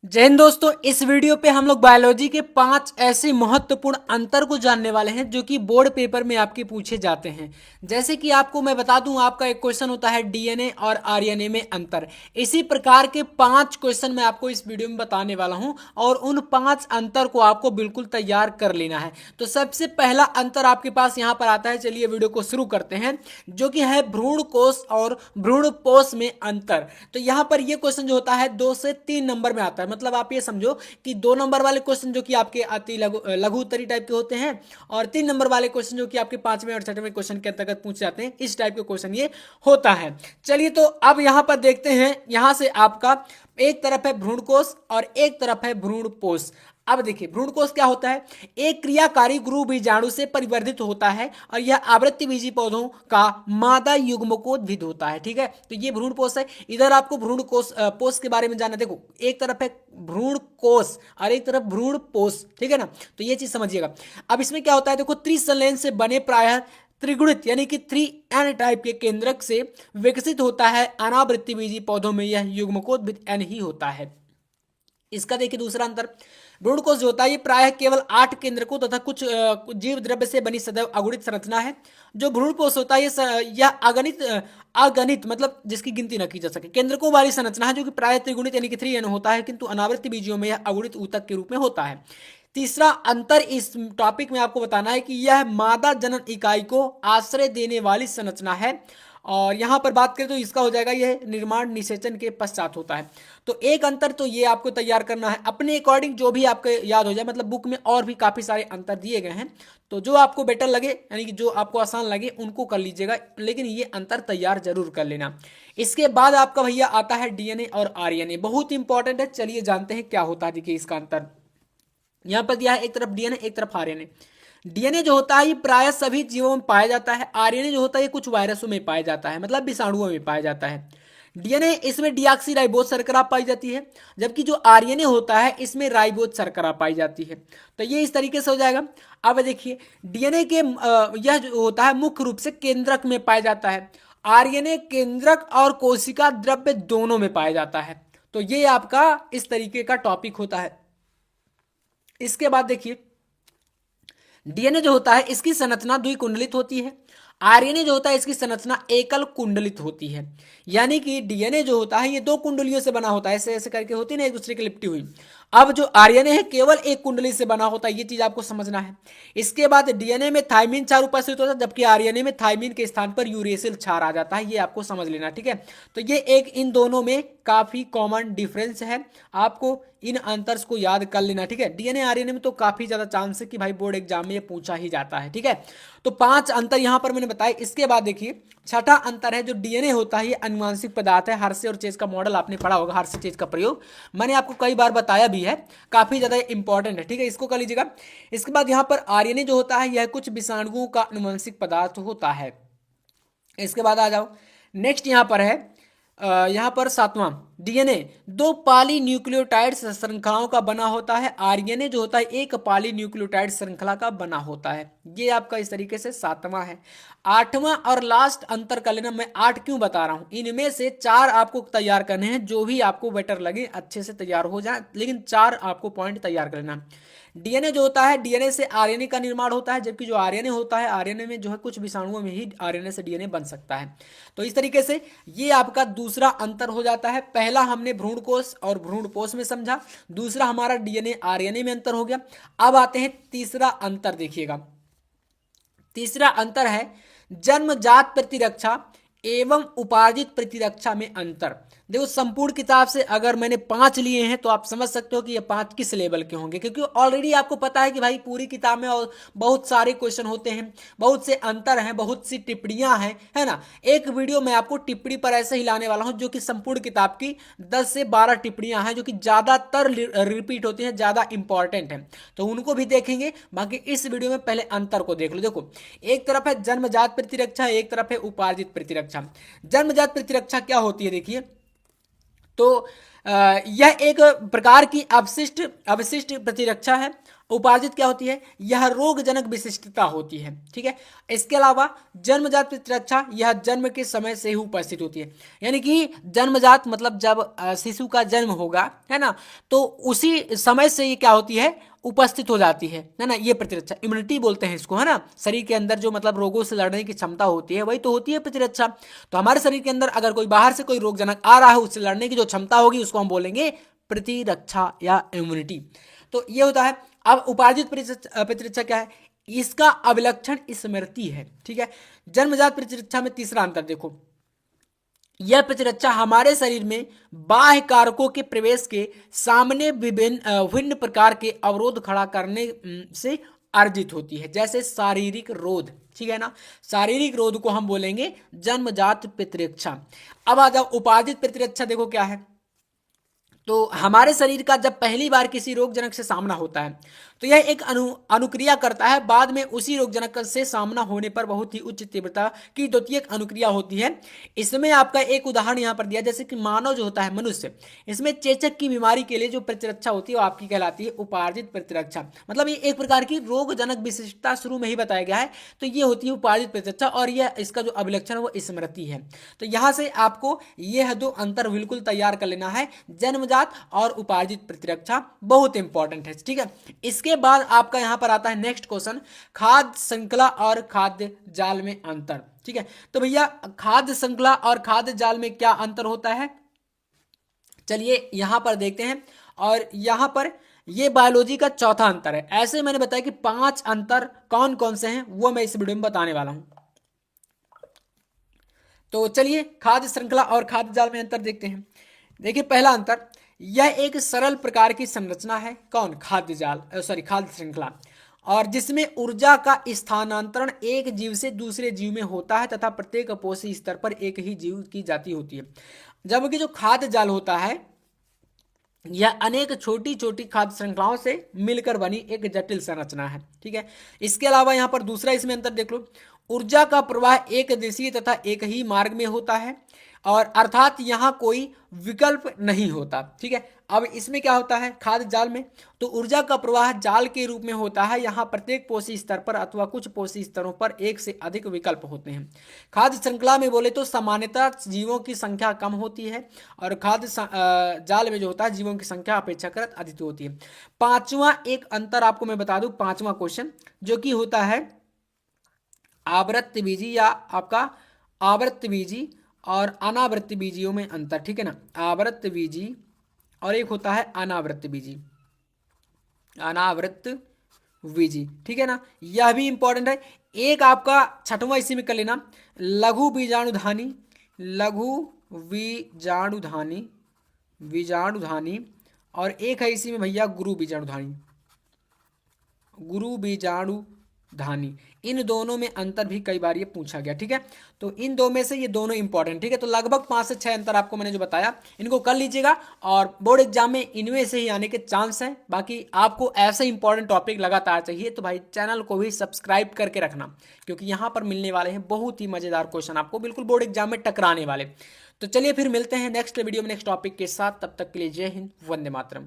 जय हिंद दोस्तों। इस वीडियो पे हम लोग बायोलॉजी के 5 ऐसे महत्वपूर्ण अंतर को जानने वाले हैं जो कि बोर्ड पेपर में आपके पूछे जाते हैं। जैसे कि आपको मैं बता दूं, आपका एक क्वेश्चन होता है डीएनए और आरएनए में अंतर। इसी प्रकार के 5 क्वेश्चन मैं आपको इस वीडियो में बताने वाला हूं और उन 5 अंतर को आपको बिल्कुल तैयार कर लेना है। तो सबसे पहला अंतर आपके पास यहाँ पर आता है। चलिए वीडियो को शुरू करते हैं, जो कि है भ्रूण कोश और भ्रूण पोष में अंतर। तो यहाँ पर ये क्वेश्चन जो होता है 2 से 3 नंबर में आता है। मतलब आप ये समझो कि 2 नंबर वाले क्वेश्चन जो कि आपके अति लघु उत्तरी टाइप के होते हैं और 3 नंबर वाले क्वेश्चन जो कि आपके 5वें और 6वें क्वेश्चन के अंतर्गत पूछ जाते हैं, इस टाइप के क्वेश्चन ये होता है। चलिए तो अब यहां पर देखते हैं, यहां से आपका एक तरफ है भ्रूणकोश और एक तरफ है भ्रूणपोष। अब देखिए भ्रूणकोष क्या होता है। एक क्रियाकारी गुरु बीजाणु से परिवर्धित होता है और यह आवृत्तिबीजी पौधों का मादा युग्मकोद्भिद होता है। ठीक है, तो ये भ्रूणपोष है। इधर आपको भ्रूणकोष पोष के बारे में जानना। देखो एक तरफ है भ्रूणकोष और एक तरफ भ्रूणपोष। ठीक है ना, तो ये चीज समझिएगा। अब इसमें क्या होता है, देखो त्रिसंलयन से बने प्रायः त्रिगुणित यानी कि 3N टाइप के केंद्रक से विकसित होता है। अनावृत्तिबीजी पौधों में यह युग्मकोद्भिद N ही होता है। इसका देखिए दूसरा अंतर, भ्रूणकोष जो होता है ये प्रायः केवल 8 केंद्रकों तथा कुछ जीव द्रव्य से बनी सदैव अगुणित संरचना है। जो भ्रूणकोष होता है यह अगणित मतलब जिसकी गिनती न की जा सके केंद्रकों वाली संरचना है, जो कि प्रायः त्रिगुणित यानी कि 3N होता है, किंतु अनावृत्त बीजियों में यह अगुणित ऊतक के रूप में होता है। तीसरा अंतर इस टॉपिक में आपको बताना है कि यह मादा जनन इकाई को आश्रय देने वाली संरचना है। और यहां पर बात करें तो इसका हो जाएगा यह निर्माण निषेचन के पश्चात होता है। तो एक अंतर तो ये आपको तैयार करना है अपने अकॉर्डिंग, जो भी आपको याद हो जाए। मतलब बुक में और भी काफी सारे अंतर दिए गए हैं, तो जो आपको बेटर लगे यानी कि जो आपको आसान लगे उनको कर लीजिएगा, लेकिन ये अंतर तैयार जरूर कर लेना। इसके बाद आपका भैया आता है डीएनए और आरएनए, बहुत इंपॉर्टेंट है। चलिए जानते हैं क्या होता है। देखिए इसका अंतर यहां पर दिया है, एक तरफ डीएनए एक तरफ आरएनए। डीएनए जो होता है ये प्राय सभी जीवों में पाया जाता है। आरएनए जो होता है ये कुछ वायरसों में पाया जाता है, मतलब विषाणुओं में पाया जाता है। डीएनए इसमें डीऑक्सीराइबोज शर्करा पाई जाती है, जबकि जो आरएनए होता है इसमें राइबोज शर्करा पाई जाती है। तो ये इस तरीके से हो जाएगा। अब देखिए डीएनए के यह जो होता है मुख्य रूप से केंद्रक में पाया जाता है। आरएनए केंद्रक और कोशिका द्रव्य दोनों में पाया जाता है। तो ये आपका इस तरीके का टॉपिक होता है। इसके बाद देखिए डीएनए जो होता है इसकी संरचना द्विकुंडलित होती है। आरएनए जो होता है इसकी संरचना एकल कुंडलित होती है। यानी कि डीएनए जो होता है ये 2 कुंडलियों से बना होता है, ऐसे ऐसे करके होती है ना, एक दूसरे की लिपटी हुई। अब जो आरएनए है केवल एक कुंडली से बना होता है, ये चीज आपको समझना है। इसके बाद डीएनए में थाइमिन क्षार उपस्थित होता है, जबकि आरएनए में थाइमिन के स्थान पर यूरेसिल क्षार आ जाता है। ये आपको समझ लेना, ठीक है। तो ये एक इन दोनों में काफी कॉमन डिफरेंस है, आपको इन अंतर्स को याद कर लेना, ठीक है। डीएनए आरएनए में तो काफी ज्यादा चांस है कि भाई बोर्ड एग्जाम में ये पूछा ही जाता है, ठीक है। तो 5 अंतर यहां पर मैंने बताया। इसके बाद देखिए छठा अंतर है, जो डीएनए होता है ये अनुवांशिक पदार्थ है। हर्षे और चेज का मॉडल आपने पढ़ा होगा, हर्षे चेज का प्रयोग मैंने आपको कई बार बताया भी है, काफी ज्यादा इंपॉर्टेंट है, ठीक है, इसको कर लीजिएगा। इसके बाद यहाँ पर आरएनए जो होता है यह कुछ विषाणुओं का अनुवांशिक पदार्थ होता है। इसके बाद आ जाओ नेक्स्ट यहाँ पर है, यहाँ पर 7वां डीएनए 2 पॉली न्यूक्लियोटाइड श्रृंखलाओं का बना होता है। आरएनए जो होता है एक पॉली न्यूक्लियोटाइड श्रृंखला का बना होता है। ये आपका इस तरीके से 7वां है। 8वां और लास्ट अंतर कर लेना, मैं 8 क्यों बता रहा हूं, इनमें से 4 आपको तैयार करने हैं, जो भी आपको बेटर लगे अच्छे से तैयार हो जाए, लेकिन 4 आपको पॉइंट तैयार कर लेना। डीएनए जो होता है डीएनए से आरएनए का निर्माण होता है, जबकि जो आरएनए होता है आरएनए में जो है कुछ विषाणुओं में ही आरएनए से डीएनए बन सकता है। तो इस तरीके से ये आपका दूसरा अंतर हो जाता है। पहला हमने भ्रूणकोश और भ्रूणपोष में समझा, दूसरा हमारा डीएनए आरएनए में अंतर हो गया। अब आते हैं तीसरा अंतर, देखिएगा तीसरा अंतर है जन्मजात प्रतिरक्षा एवं उपार्जित प्रतिरक्षा में अंतर। देखो संपूर्ण किताब से अगर मैंने 5 लिए हैं तो आप समझ सकते हो कि ये 5 किस लेवल के होंगे, क्योंकि ऑलरेडी आपको पता है कि भाई पूरी किताब में और बहुत सारे क्वेश्चन होते हैं, बहुत से अंतर हैं, बहुत सी टिप्पणियां हैं, है ना। एक वीडियो मैं आपको टिप्पणी पर ऐसे ही लाने वाला हूं, जो कि संपूर्ण किताब की 10 से 12 टिप्पणियां हैं, जो कि ज्यादातर रिपीट होती हैं, ज्यादा इंपॉर्टेंट है, तो उनको भी देखेंगे। बाकी इस वीडियो में पहले अंतर को देख लो। देखो एक तरफ है जन्मजात प्रतिरक्षा, एक तरफ है उपार्जित प्रतिरक्षा। जन्मजात प्रतिरक्षा क्या होती है, देखिए तो यह एक प्रकार की अवशिष्ट अवशिष्ट प्रतिरक्षा है। उपार्जित क्या होती है, यह रोगजनक विशिष्टता होती है। ठीक है, इसके अलावा जन्मजात प्रतिरक्षा, यह जन्म के समय से ही उपस्थित होती है। यानी कि जन्मजात मतलब जब शिशु का जन्म होगा, है ना, तो उसी समय से ये क्या होती है, उपस्थित हो जाती है ना। ये प्रतिरक्षा, इम्यूनिटी बोलते हैं इसको, है ना। शरीर के अंदर जो मतलब रोगों से लड़ने की क्षमता होती है वही तो होती है प्रतिरक्षा। तो हमारे शरीर के अंदर अगर कोई बाहर से कोई रोगजनक आ रहा है, उससे लड़ने की जो क्षमता होगी उसको हम बोलेंगे प्रतिरक्षा या इम्यूनिटी। तो ये होता है। अब उपार्जित प्रतिरक्षा क्या है, इसका अभिलक्षण स्मृति है। ठीक है, जन्मजात प्रतिरक्षा में तीसरा अंतर देखो, यह प्रतिरक्षा हमारे शरीर में बाह्य कारकों के प्रवेश के सामने विभिन्न प्रकार के अवरोध खड़ा करने से अर्जित होती है, जैसे शारीरिक रोध। ठीक है ना, शारीरिक रोध को हम बोलेंगे जन्मजात प्रतिरक्षा। अब आ जाओ उपार्जित प्रतिरक्षा, देखो क्या है। तो हमारे शरीर का जब पहली बार किसी रोगजनक से सामना होता है तो यह एक अनुक्रिया करता है, बाद में उसी रोगजनक से सामना होने पर बहुत ही उच्च तीव्रता की द्वितीयक अनुक्रिया होती है। इसमें आपका एक उदाहरण यहाँ पर दिया, जैसे कि मानव जो होता है मनुष्य, इसमें चेचक की बीमारी के लिए जो प्रतिरक्षा होती है वो आपकी कहलाती है उपार्जित प्रतिरक्षा। मतलब ये एक प्रकार की रोगजनक विशिष्टता शुरू में ही बताया गया है, तो ये होती है उपार्जित प्रतिरक्षा, और यह इसका जो अभिलक्षण है वो स्मृति है। तो यहाँ से आपको यह दो अंतर बिल्कुल तैयार कर लेना है, जन्मजात और उपार्जित प्रतिरक्षा, बहुत इंपॉर्टेंट है। ठीक है, इसके बाद आपका यहां पर आता है नेक्स्ट क्वेश्चन, खाद्य श्रृंखला और खाद्य जाल में अंतर। ठीक है, तो भैया खाद्य श्रृंखला और खाद्य जाल में क्या अंतर होता है, चलिए यहां पर देखते हैं। और यहां पर ये बायोलॉजी का चौथा अंतर है। ऐसे मैंने बताया कि 5 अंतर कौन कौन से हैं वो मैं इस वीडियो में बताने वाला हूं। तो चलिए खाद्य श्रृंखला और खाद्य जाल में अंतर देखते हैं। देखिए पहला अंतर, यह एक सरल प्रकार की संरचना है, कौन, खाद्य जाल, खाद्य श्रृंखला, और जिसमें ऊर्जा का स्थानांतरण एक जीव से दूसरे जीव में होता है तथा प्रत्येक पोषी स्तर पर एक ही जीव की जाति होती है। जबकि जो खाद्य जाल होता है यह अनेक छोटी छोटी खाद्य श्रृंखलाओं से मिलकर बनी एक जटिल संरचना है। ठीक है, इसके अलावा यहाँ पर दूसरा इसमें अंतर देख लो, ऊर्जा का प्रवाह एक दिशीय तथा एक ही मार्ग में होता है, और अर्थात यहाँ कोई विकल्प नहीं होता। ठीक है, अब इसमें क्या होता है खाद्य जाल में, तो ऊर्जा का प्रवाह जाल के रूप में होता है, यहाँ प्रत्येक पोषी स्तर पर अथवा कुछ पोषी स्तरों पर एक से अधिक विकल्प होते हैं। खाद्य श्रृंखला में बोले तो सामान्यतः जीवों की संख्या कम होती है, और खाद्य जाल में जो होता है जीवों की संख्या अपेक्षाकृत अधिक होती है। पांचवा एक अंतर आपको मैं बता दूं, पांचवा क्वेश्चन जो कि होता है आवृत्तबीजी या आपका आवृत्तबीजी और अनावृत्तबीजियों में अंतर। ठीक है ना, आवृत्तबीजी और एक होता है अनावृत्तबीजी, अनावृत्तबीजी। ठीक है ना, यह भी इंपॉर्टेंट है। एक आपका छठवां इसी में कर लेना, लघु बीजाणुधानी, लघु बीजाणुधानी, बीजाणुधानी, और एक है इसी में भैया गुरु बीजाणुधानी, गुरु बीजाणुधानी। इन दोनों में अंतर भी कई बार ये पूछा गया। ठीक है, तो इन दो में से ये दोनों इंपॉर्टेंट। ठीक है, तो लगभग 5 से 6 अंतर आपको मैंने जो बताया इनको कर लीजिएगा, और बोर्ड एग्जाम में इनमें से ही आने के चांस हैं। बाकी आपको ऐसे इंपॉर्टेंट टॉपिक लगातार चाहिए तो भाई चैनल को भी सब्सक्राइब करके रखना, क्योंकि यहाँ पर मिलने वाले हैं बहुत ही मजेदार क्वेश्चन, आपको बिल्कुल बोर्ड एग्जाम में टकराने वाले। तो चलिए फिर मिलते हैं नेक्स्ट वीडियो में नेक्स्ट टॉपिक के साथ, तब तक के लिए जय हिंद, वंदे मातरम।